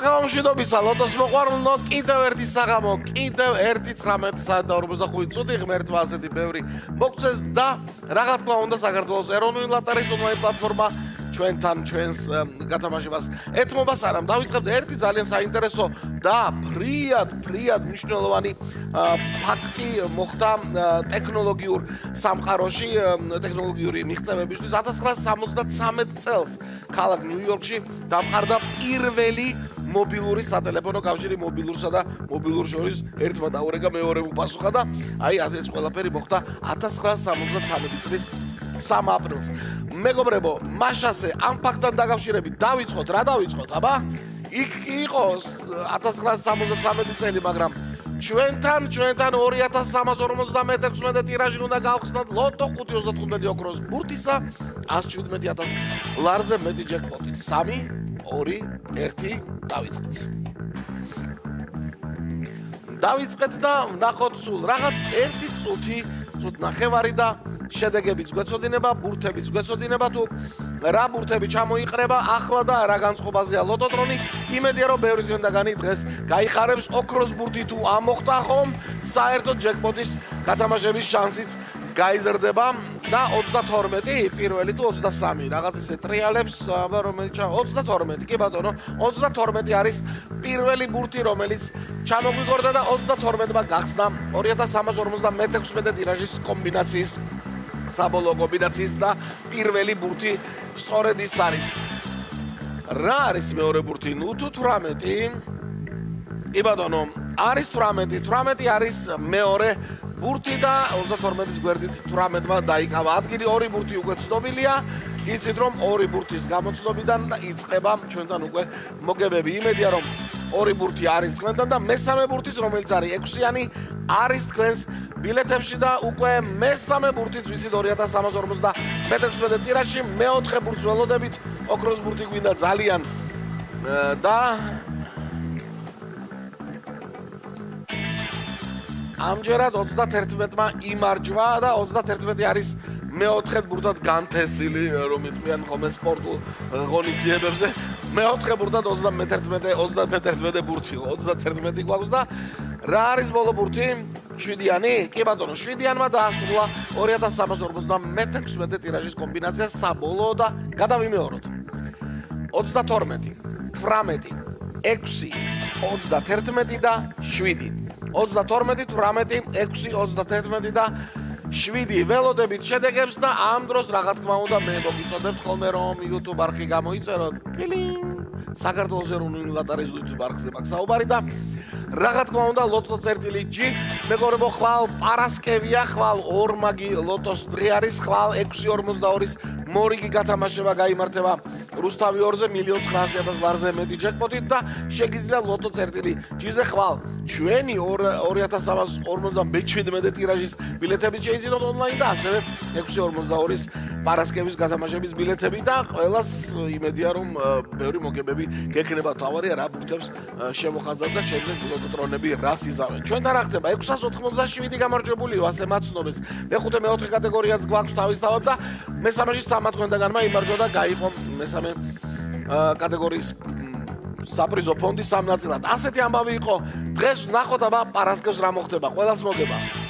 საღამომშვიდობისა ლოტოს მოყვარულნო, კიდევ ერთი საღამო, კიდევ ერთი 19:45 წუთი ღმერთმა ასეთი ბევრი მოგწეს და რა თქმა უნდა საქართველოს ეროვნული ლოტარიის ონლაინ პლატფორმა ჩვენთან ჩვენს გათამაშებას ეთმობას არამ დავიწყებთ ერთი ძალიან საინტერესო და ფრიად მნიშვნელოვანი ფაქტი მოხდა ტექნოლოგიურ სამყაროში ტექნოლოგიური მიღწევებისთვის 1973 წელს ქალაქ ნიუ-იორკში დამყარდა პირველი მობილური სატელეფონო კავშირი მობილურსა და მობილურ შორის ერთმა დაურეკა მეორემ უპასუხა და აი ეს ყველაფერი მოხდა 1973 წლის 3 აპრილს. მეგობრებო, მაშასე ამ ფაქტთან დაკავშირებით დავიწყოთ, რა დავიწყოთ, აბა? იქ იყოს 1973 წელი, მაგრამ ჩვენთან 2356 ტირაჟი უნდა გავხსნათ ლოტო 525 ოქროს ბურთისა 117,000 ლარზე მეტი ჯეკპოტით. 3 2 1 დავიწყეთ. დავიწყეთ და ვნახოთ სულ რაღაც 1 წუთი, წუთ ნახევარი და შედეგებიც გვეცოდინება, ბურთებიც გვეცოდინება თუ რა ბურთები ჩამოიყრება ახლა და რა განწყობაზეა ლოტოტრონი. იმედია რომ ბევრი თქვენგანი დღეს გაიხარებს ოქროს ბურთი თუ ამოხდა ხომ, საერთოდ ჯეკპოტის გათამაშების შანსიც გაიზრდება და 22 პირველი თუ 23 რაღაც ესე ტრიალებს, აბა რომელიც 22 კი ბატონო 22 არის პირველი ბურთი რომელიც ჩამოგვიგორდა და 22-მა გახსნა 2356 ტირაჟის კომბინაციის საბოლოო კომბინაციის და პირველი ბურთი სწორედ ის არის. რა არის მეორე ბურთი? ნუ თუ 18 კი ბატონო არის 18 არის მეორე ბურთი და 32-ის გვერდით 18-მა დაიკავა ადგილი. ორი ბურთი უკვე ცნობილია. იცით რომ ორი ბურთის გამოცნობიდან იწყება ჩვენთან უკვე მოგებები. იმედია რომ ორი ბურთი არის თქვენთან და მესამე ბურთიც რომელიც არის 6-იანი არის თქვენს ბილეთებში და უკვე მესამე ბურთიც ვიცით 2356 ტირაჟში მეოთხე ბურთს ველოდებით. ოქროს ბურთი გვინდა ძალიან და ამჯერად 31-მა იმარჯვა და 31 არის მეოთხე ბურთად განთესილი რომ იტყვიან ხოლმე სპორტულ ღონისძიებებზე. მეოთხე ბურთად 31 ბურთი 31 გვაქვს და რა არის ბოლო ბურთი? 7-იანი? კი ბატონო 7-იანმა დაასრულა 2356 ტირაჟის კომბინაცია საბოლოო და გადავიმეოროთ. 22 18 6 31 და 7 22 18 6 31 და 7 ველოდებით შედეგებს და ამ დროს რა თქმა უნდა მე მოგიწოდებთ ხოლმე რომ YouTube არხი გამოიწეროთ. საქართველოს ეროვნული ლოტარიის YouTube არხზე მაქვს საუბარი და რა თქმა უნდა ლოტო.g მეგობრებო ხვალ პარასკევია, ხვალ ორმაგი ლოტოს დღე არის, ხვალ 6.42-ის მორიგი გათამაშება გაიმართება რუსთავი 2-ზე 1,900,000 ლარზე მეტი ჯეკპოტით და შეგიძლია ლოტო.g-ზე ხვალ ჩვენი 2357 ტირაჟის ბილეთები შეიძინოთ ონლაინ და ასევე 6.42-ის პარასკევის გათამაშების ბილეთები და ყველას იმედია რომ ბევრი მოგებები გექნება. თავარია რა ბურთებს შემოხაზავთ და შემდეგ ლოტოტრონები რას იზავენ. ჩვენთან რა ხდება 687 გამარჯვებულიო ასე მაცნობეს. მეხუთე მეოთხე კატეგორიაც გვაქვს თავისთავად და მესამეში 3 თქვენგანმა იმარჯვა და გაიყო მესამე კატეგორიის საპრიზო ფონდი 3 ნაწილად. ასეთი ამბავი იყო. დღეს ვნახოთ აბა პარასკევს რა მოხდება. ყველას მოგება.